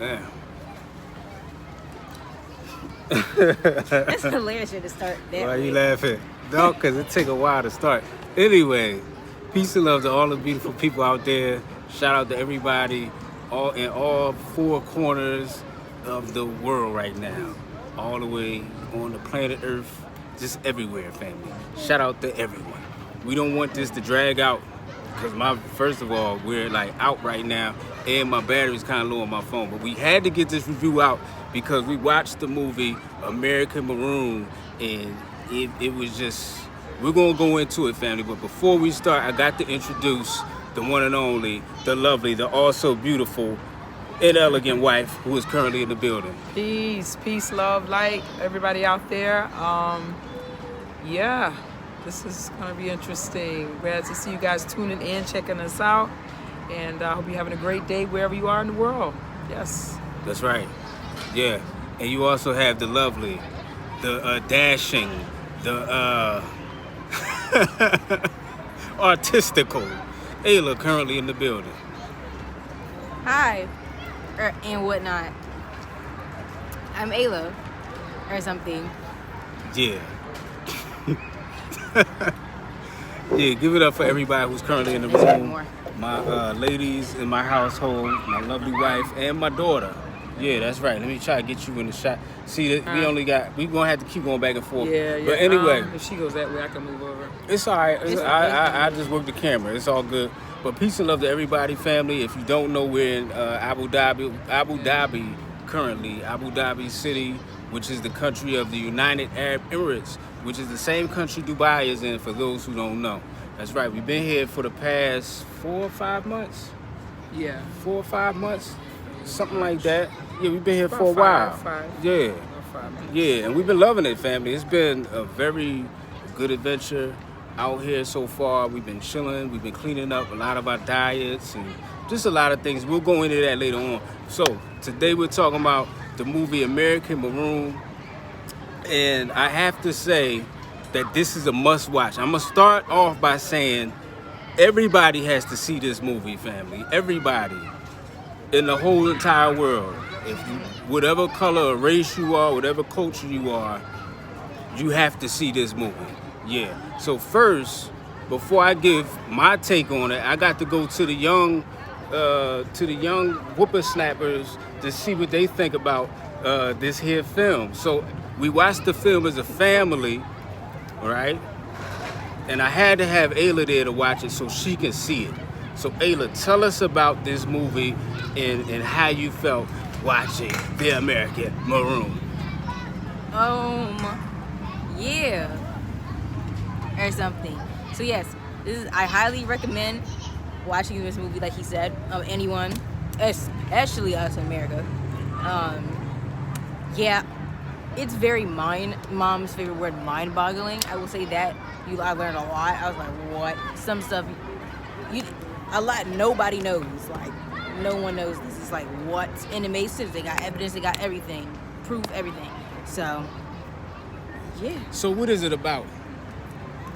Yeah. That's hilarious to start that Why way. you laughing? No, because it take a while to start. Anyway, peace and love to all the beautiful people out there. Shout out to everybody all in all four corners of the world right now. All the way on the planet Earth, just everywhere, family. Shout out to everyone. We don't want this to drag out because first of all, we're like out right now and my battery's kind of low on my phone. But we had to get this review out because we watched the movie American Maroon and it was just, we're going to go into it, family. But before we start, I got to introduce the one and only, the lovely, the also beautiful and elegant wife who is currently in the building. Peace, love, light, everybody out there. Yeah, this is gonna be interesting. Glad to see you guys tuning in, checking us out, and I hope you're having a great day wherever you are in the world. Yes. That's right. Yeah. And you also have the lovely, the dashing, the artistical Ayla currently in the building. Hi, and whatnot. I'm Ayla, or something. Yeah. Yeah, give it up for everybody who's currently in the room. My ladies in my household, my lovely wife, and my daughter. Yeah, that's right. Let me try to get you in the shot. See, that we gonna have to keep going back and forth. Yeah. But anyway, if she goes that way, I can move over. it's all right. I just work the camera. It's all good. But peace and love to everybody, family. If you don't know, we're in Abu Dhabi currently. Abu Dhabi City, which is the country of the United Arab Emirates, which is the same country Dubai is in, for those who don't know. That's right. We've been here for the past 4 or 5 months. Yeah. 4 or 5 months, something like that. Yeah, we've been here About for a while. five. Yeah. About 5 minutes. Yeah, and we've been loving it, family. It's been a very good adventure out here so far. We've been chilling. We've been cleaning up a lot of our diets and just a lot of things. We'll go into that later on. So today we're talking about the movie American Maroon. And I have to say that this is a must watch. I'm going to start off by saying everybody has to see this movie, family. Everybody in the whole entire world. If you, whatever color or race you are, whatever culture you are, you have to see this movie. Yeah. So first, before I give my take on it, I got to go to the young whippersnappers to see what they think about this here film. So we watched the film as a family, right? And I had to have Ayla there to watch it so she can see it. So Ayla, tell us about this movie and how you felt watching the American Maroon. Yeah, or something. So yes, I highly recommend watching this movie, like he said, anyone, especially us in America. Yeah, it's very mom's favorite word, mind-boggling. I will say that. I learned a lot. I was like, what? Some stuff, a lot nobody knows. Like, no one knows this. It's like, what? And it made sense. They got evidence. They got everything. Proof, everything. So, yeah. So what is it about?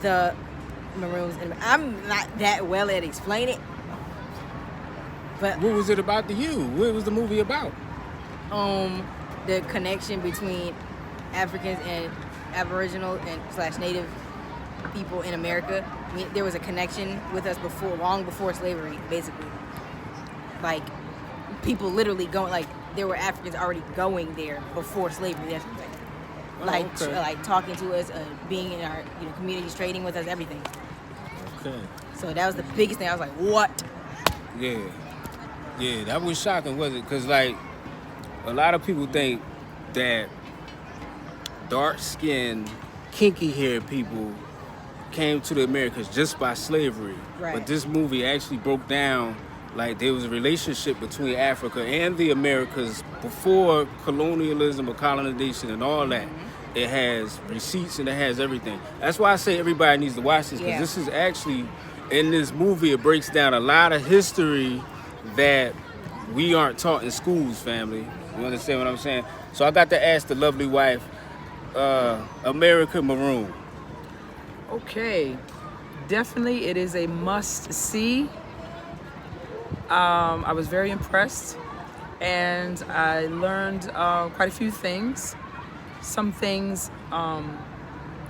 The Maroons. And I'm not that well at explaining it. But What was it about to you? What was the movie about? the connection between Africans and Aboriginal and / Native people in America. I mean, there was a connection with us long before slavery, basically. Like, people literally going, like, there were Africans already going there before slavery. That's what I'm saying. Okay. Like talking to us, being in our communities, trading with us, everything. Okay. So that was the biggest thing. I was like, what? Yeah, that was shocking, wasn't it? Because, like, a lot of people think that dark-skinned, kinky-haired people came to the Americas just by slavery. Right. But this movie actually broke down, like, there was a relationship between Africa and the Americas before colonialism or colonization and all that. Mm-hmm. It has receipts and it has everything. That's why I say everybody needs to watch this, because this is actually, in this movie, it breaks down a lot of history that we aren't taught in schools, family. You understand what I'm saying? So I got to ask the lovely wife, American Maroon. Okay, definitely it is a must see. I was very impressed, and I learned quite a few things. Some things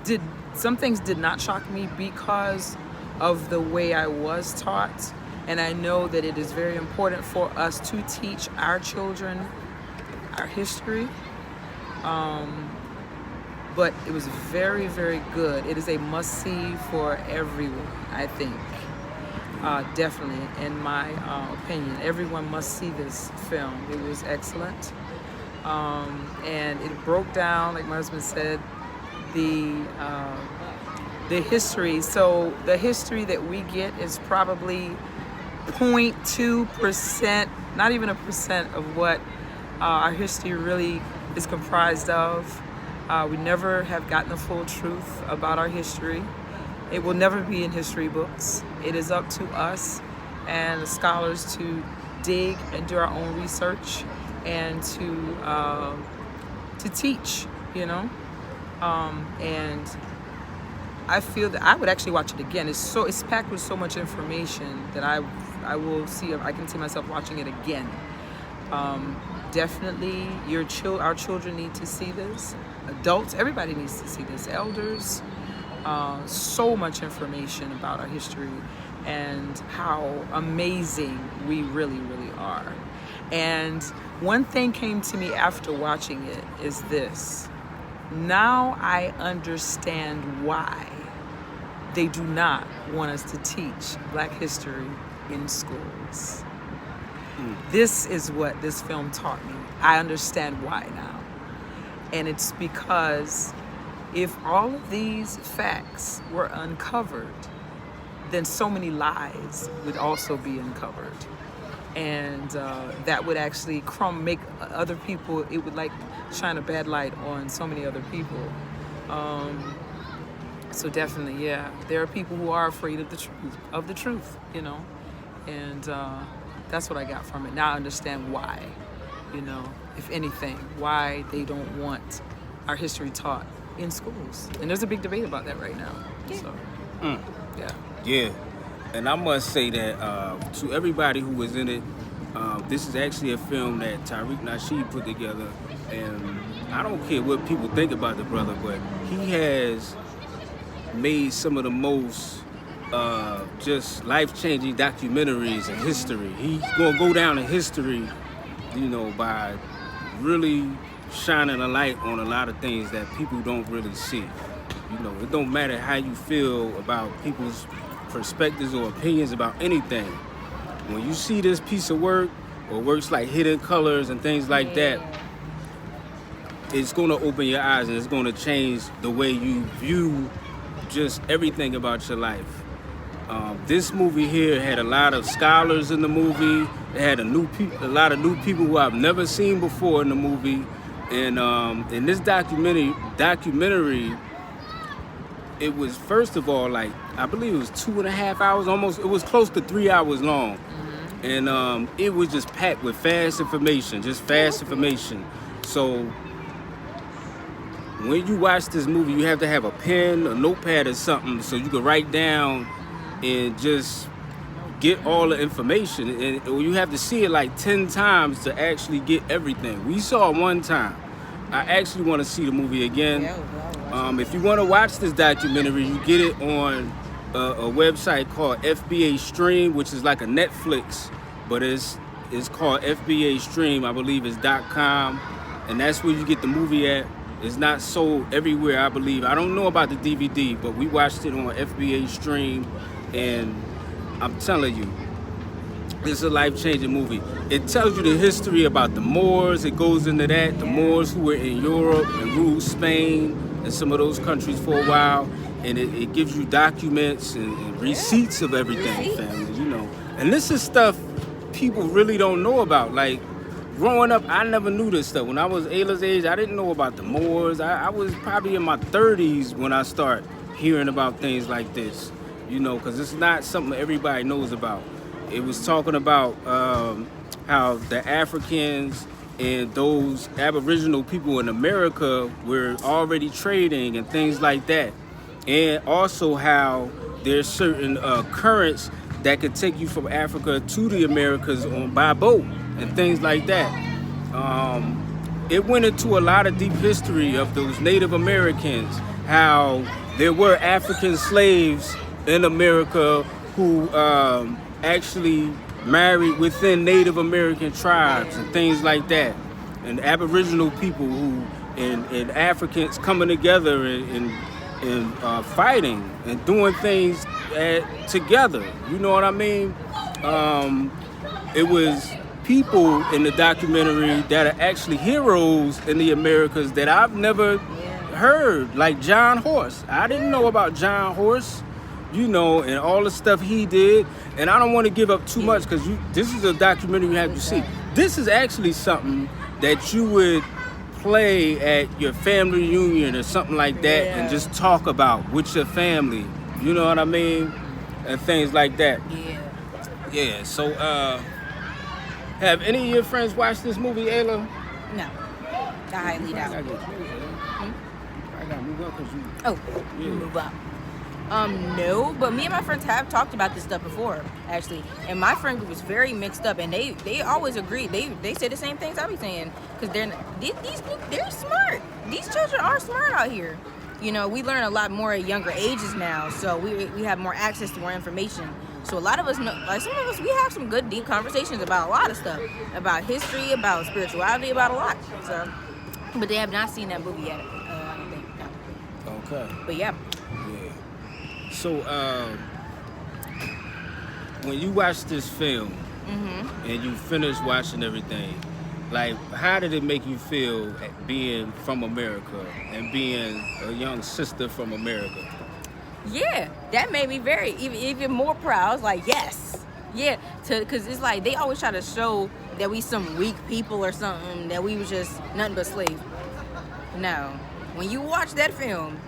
did not shock me because of the way I was taught, and I know that it is very important for us to teach our children our history. But it was very, very good. It is a must-see for everyone, I think. Definitely, in my opinion. Everyone must see this film. It was excellent. And it broke down, like my husband said, the history. So the history that we get is probably 0.2%, not even a percent of what our history really is comprised of. We never have gotten the full truth about our history. It will never be in history books. It is up to us and the scholars to dig and do our own research and to teach, you know. And I feel that I would actually watch it again. It's packed with so much information that I can see myself watching it again. Definitely, our children need to see this. Adults, everybody needs to see this. Elders, so much information about our history and how amazing we really, really are. And one thing came to me after watching it is this. Now I understand why they do not want us to teach Black history in schools. This is what this film taught me. I understand why now. And it's because if all of these facts were uncovered, then so many lies would also be uncovered. And that would actually make other people, it would like shine a bad light on so many other people. So definitely, yeah, there are people who are afraid of the truth, you know, and that's what I got from it. Now I understand why, you know, if anything, why they don't want our history taught in schools. And there's a big debate about that right now. Yeah. So, yeah. Yeah, and I must say that to everybody who was in it, this is actually a film that Tariq Nasheed put together, and I don't care what people think about the brother, but he has made some of the most just life-changing documentaries in history. He's gonna go down in history, you know, by really shining a light on a lot of things that people don't really see. You know, it don't matter how you feel about people's perspectives or opinions about anything. When you see this piece of work, or works like Hidden Colors and things like that, it's gonna open your eyes and it's gonna change the way you view just everything about your life. This movie here had a lot of scholars in the movie. It had a lot of new people who I've never seen before in the movie. And in this documentary, it was, first of all, like, I believe it was 2.5 hours, almost, it was close to 3 hours long. And it was just packed with fast information. So when you watch this movie, you have to have a pen, a notepad or something so you can write down and just get all the information. And you have to see it like 10 times to actually get everything. We saw it one time. I actually want to see the movie again. If you want to watch this documentary, you get it on a website called FBA Stream, which is like a Netflix, but it's called FBA Stream. I believe it's .com, and that's where you get the movie at. It's not sold everywhere, I believe. I don't know about the DVD, but we watched it on FBA Stream, and I'm telling you, it's a life-changing movie. It tells you the history about the Moors. It goes into that. The Moors who were in Europe and ruled Spain and some of those countries for a while. And it gives you documents and receipts of everything, family, you know. And this is stuff people really don't know about. Like, growing up, I never knew this stuff. When I was Ayla's age, I didn't know about the Moors. I was probably in my 30s when I started hearing about things like this, you know, because it's not something everybody knows about. It was talking about how the Africans and those Aboriginal people in America were already trading and things like that. And also how there's certain currents that could take you from Africa to the Americas by boat. and things like that. It went into a lot of deep history of those Native Americans, how there were African slaves in America who actually married within Native American tribes and things like that, and Aboriginal people who and Africans coming together and fighting and doing things together. You know what I mean? It was people in the documentary that are actually heroes in the Americas that I've never heard, like John Horse. I didn't know about John Horse, you know, and all the stuff he did. And I don't want to give up too much because this is a documentary you have to see. This is actually something that you would play at your family reunion or something like that and just talk about with your family. You know what I mean? And things like that. Yeah, so have any of your friends watched this movie, Ayla? No. I highly doubt. I gotta move up because you... Oh, move up. No, but me and my friends have talked about this stuff before, actually. And my friend group was very mixed up, and they always agree. They say the same things I be saying, because they're smart. These children are smart out here. You know, we learn a lot more at younger ages now, so we have more access to more information. So a lot of us know, like some of us, we have some good deep conversations about a lot of stuff, about history, about spirituality, about a lot. So, but they have not seen that movie yet. I don't think. No. Okay. But yeah. So, when you watch this film and you finish watching everything, like, how did it make you feel being from America and being a young sister from America? Yeah, that made me very even more proud. I was like, yes, yeah, because it's like they always try to show that we some weak people or something, that we was just nothing but slaves. No, when you watch that film,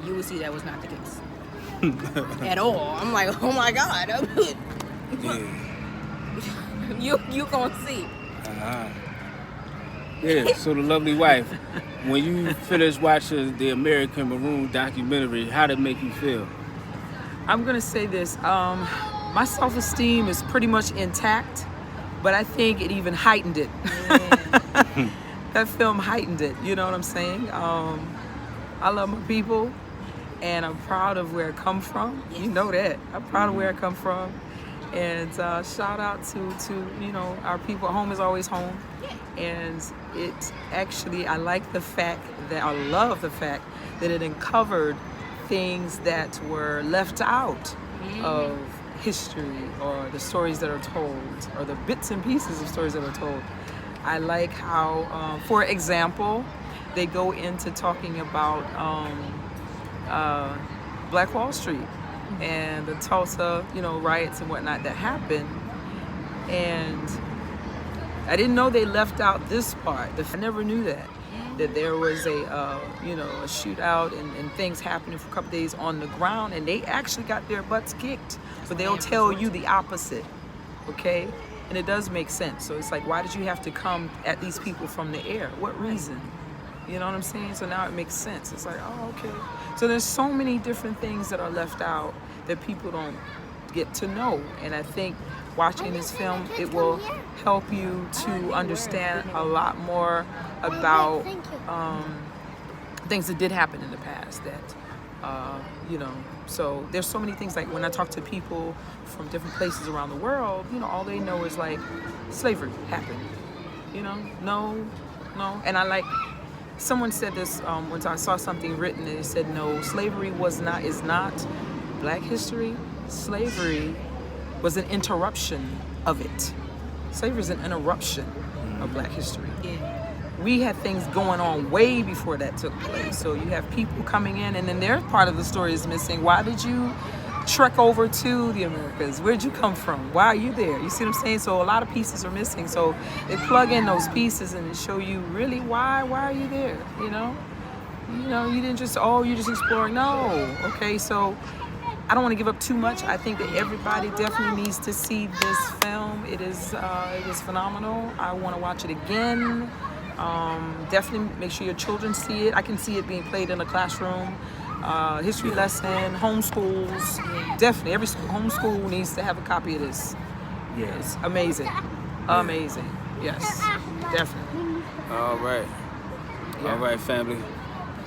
you will see that was not the case. At all. I'm like, oh my God. You gonna see. Yeah, so the lovely wife, when you finish watching the American Maroon documentary, how did it make you feel? I'm gonna say this, my self-esteem is pretty much intact, but I think it even heightened it. That film heightened it, you know what I'm saying? I love my people. And I'm proud of where I come from. You know that. I'm proud of where I come from. And shout out to you know, our people. Home is always home. And it actually, I love the fact that it uncovered things that were left out of history, or the stories that are told, or the bits and pieces of stories that are told. I like how, for example, they go into talking about Black Wall Street and the Tulsa, you know, riots and whatnot that happened. And I didn't know they left out this part. I never knew that there was a, you know, a shootout and things happening for a couple days on the ground, and they actually got their butts kicked. But they'll tell you the opposite, okay? And it does make sense. So it's like, why did you have to come at these people from the air? What reason? You know what I'm saying? So now it makes sense. It's like, oh, okay. So there's so many different things that are left out that people don't get to know. And I think watching this film, it will help you to understand a lot more about things that did happen in the past that, you know, so there's so many things, like when I talk to people from different places around the world, you know, all they know is like slavery happened, you know, no. And I like, someone said this once. I saw something written and it said, no, slavery is not Black history. Slavery was an interruption of it. Slavery is an interruption of Black history. We had things going on way before that took place. So you have people coming in, and then their part of the story is missing. Why did you trek over to the Americas? Where'd you come from? Why are you there? You see what I'm saying? So a lot of pieces are missing. So they plug in those pieces and show you really why are you there? You know, you didn't just, you're just exploring. No. Okay, so I don't want to give up too much. I think that everybody definitely needs to see this film. It is phenomenal. I want to watch it again. Definitely make sure your children see it. I can see it being played in a classroom. History lesson, homeschools. Definitely, every homeschool needs to have a copy of this. Yeah. It's amazing. Amazing. Yes, definitely. All right. Yeah. All right, family.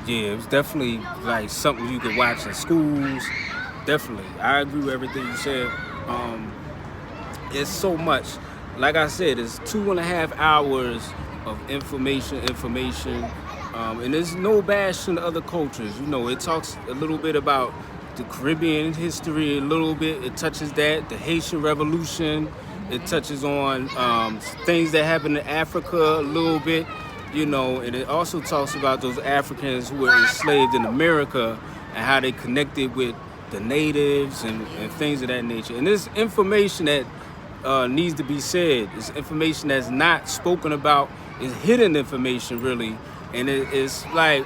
Yeah, it was definitely like something you could watch in schools. Definitely. I agree with everything you said. It's so much. Like I said, it's 2.5 hours of information. And there's no bashing other cultures. You know, it talks a little bit about the Caribbean history, a little bit. It touches that, the Haitian Revolution. It touches on things that happened in Africa a little bit, you know, and it also talks about those Africans who were enslaved in America and how they connected with the natives and things of that nature. And this information that needs to be said. It's information that's not spoken about. It's hidden information, really. And it's like,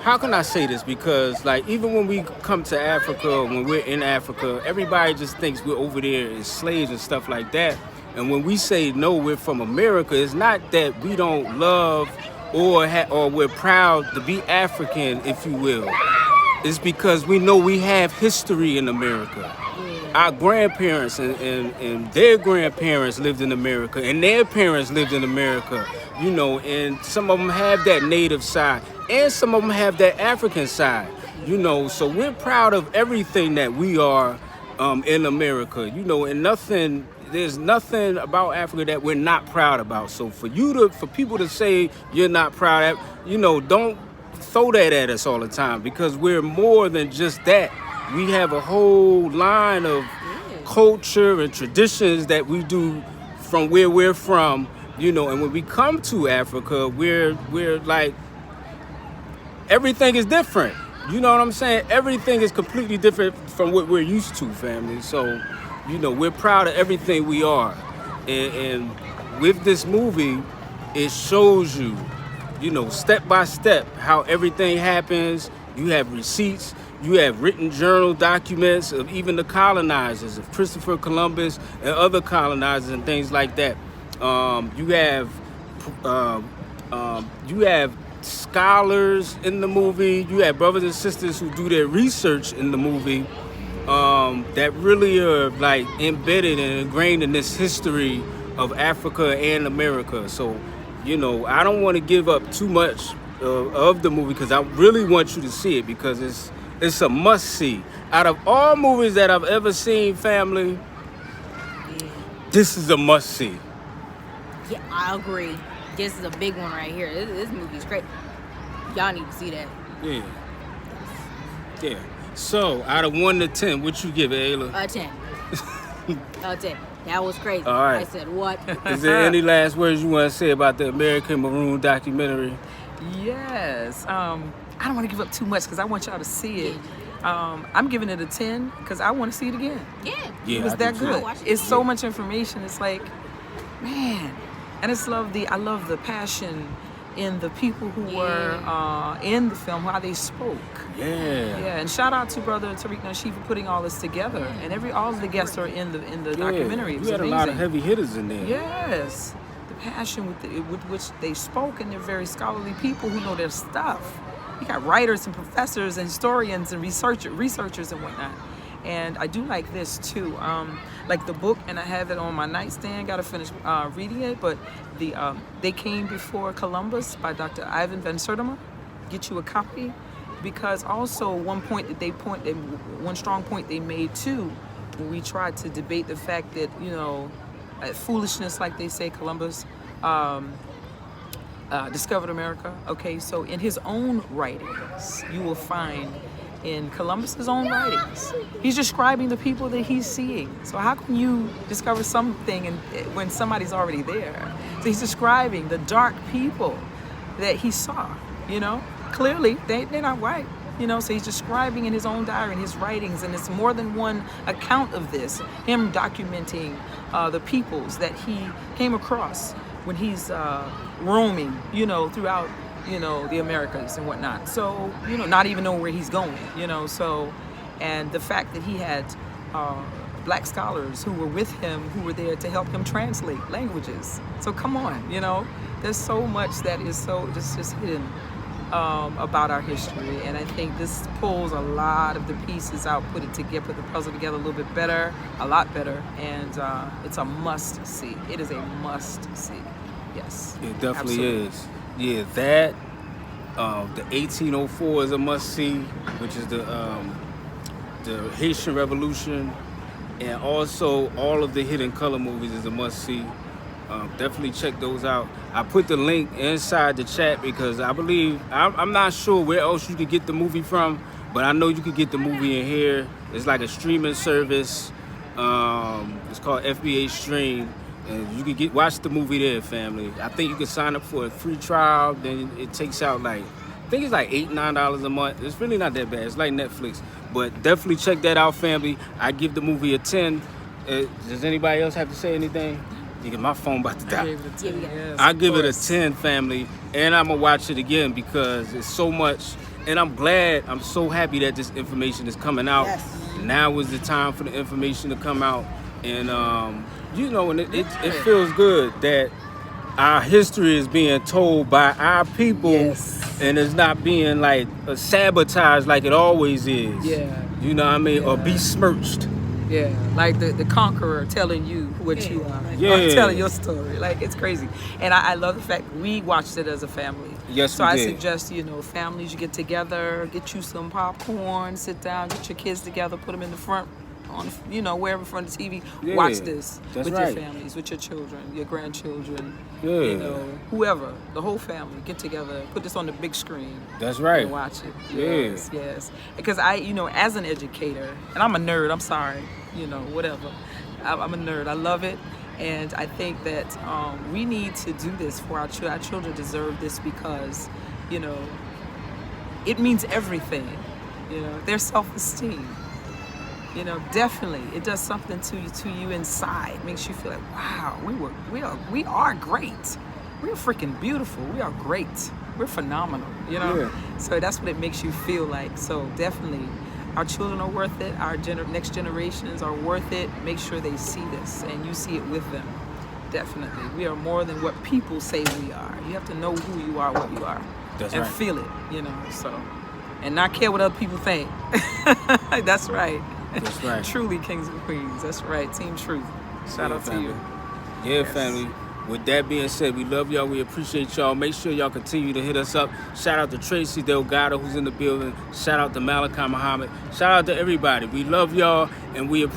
how can I say this? Because like even when we come to Africa, when we're in Africa, everybody just thinks we're over there as slaves and stuff like that. And when we say no, we're from America, it's not that we don't love or we're proud to be African, if you will. It's because we know we have history in America. Our grandparents and their grandparents lived in America, and their parents lived in America, you know, and some of them have that native side, and some of them have that African side, you know, so we're proud of everything that we are in America, you know, and there's nothing about Africa that we're not proud about. So for people to say you're not proud of, you know, don't throw that at us all the time, because we're more than just that. We have a whole line of culture and traditions that we do from where we're from, you know, and when we come to Africa, we're like, everything is different. You know what I'm saying? Everything is completely different from what we're used to, family. So, you know, we're proud of everything we are. And with this movie, it shows you, you know, step by step how everything happens. You have receipts. You have written journal documents of even the colonizers, of Christopher Columbus and other colonizers and things like that. You have scholars in the movie. You have brothers and sisters who do their research in the movie that really are like embedded and ingrained in this history of Africa and America. So, you know, I don't want to give up too much of the movie because I really want you to see it, because it's a must-see. Out of all movies that I've ever seen, family, this is a must-see. Yeah, I agree. This is a big one right here. This movie's great. Y'all need to see that. Yeah. So, out of 1 to 10, what you give it, Ayla? 10. 10. That was crazy. All right. I said, what? Is there any last words you want to say about the American Maroon documentary? Yes. I don't want to give up too much because I want y'all to see it. I'm giving it a 10 because I want to see it again. Yeah. It was that good. It's again. so much information. It's like, man. And I love the passion in the people who were in the film, how they spoke. Yeah. And shout out to Brother Tariq Nasheed for putting all this together. And all of the guests are in the documentary. It was you had amazing. a lot of heavy hitters in there. Yes. The passion with which they spoke, and they're very scholarly people who know their stuff. You got writers and professors and historians and researchers and whatnot. And I do like this too, like the book, and I have it on my nightstand. Got to finish reading it, but They Came Before Columbus by Dr. Ivan Van Sertima. Get you a copy, because also one strong point they made too, when we tried to debate the fact that, you know, foolishness, like they say, Columbus discovered America. Okay, so in his own writings, you will find in Columbus's own writings, he's describing the people that he's seeing. So how can you discover something when somebody's already there? So he's describing the dark people that he saw, you know? Clearly, they're not white, you know? So he's describing in his own diary, in his writings, and it's more than one account of this, him documenting the peoples that he came across when he's roaming, you know, throughout, you know, the Americas and whatnot. So, you know, not even knowing where he's going, you know, so, and the fact that he had black scholars who were with him, who were there to help him translate languages. So come on, you know, there's so much that is so just hidden about our history, and I think this pulls a lot of the pieces out, put the puzzle together a little bit better, a lot better, and it's a must see. It is a must see. Yes, It definitely absolutely. is. Yeah, that the 1804 is a must see, which is the Haitian Revolution, and also all of the Hidden Color movies is a must see. Definitely check those out. I put the link inside the chat because I believe I'm not sure where else you could get the movie from, but I know you could get the movie in here. It's like a streaming service. It's called FBA Stream, and you could watch the movie there, family. I think you can sign up for a free trial. Then it takes out like, I think it's like $8-9 a month. It's really not that bad. It's like Netflix, but definitely check that out, family. I give the movie a 10. Does anybody else have to say anything? You get my phone about to I die. gave it a 10. Yes, I of give it a course. 10, family, and I'm gonna watch it again because it's so much. And I'm so happy that this information is coming out. Yes. Now is the time for the information to come out, and and it feels good that our history is being told by our people, Yes. and it's not being like sabotaged like it always is. Yeah. You know what I mean? Or Yeah. besmirched. Yeah, like the conqueror telling you what you are, Yeah. or telling your story. Like, it's crazy, and I love the fact we watched it as a family. Yes, so we I did. suggest families, you get together, get you some popcorn, sit down, get your kids together, put them in the front on wherever in front of the TV. Yeah, Watch this that's with right. your families, with your children, your grandchildren. Yeah. Whoever, the whole family, get together, put this on the big screen. That's right. And watch it. Yeah. Yes. Because as an educator, and I'm a nerd, I'm sorry, whatever. I'm a nerd. I love it. And I think that we need to do this for our children. Our children deserve this because, it means everything. Their self-esteem. Definitely, it does something to you inside. Makes you feel like, wow, we are great. We are freaking beautiful. We are great. We're phenomenal. Yeah. So that's what it makes you feel like. So definitely, our children are worth it. Our next generations are worth it. Make sure they see this and you see it with them. Definitely, we are more than what people say we are. You have to know who you are, what you are, That's and right. feel it. So, and not care what other people think. That's right. That's right. Truly kings and queens. That's right. Team Truth. Shout out to family. you. Yeah, Yes. family. With that being said, we love y'all. We appreciate y'all. Make sure y'all continue to hit us up. Shout out to Tracy Delgado, who's in the building. Shout out to Malachi Muhammad. Shout out to everybody. We love y'all, and we appreciate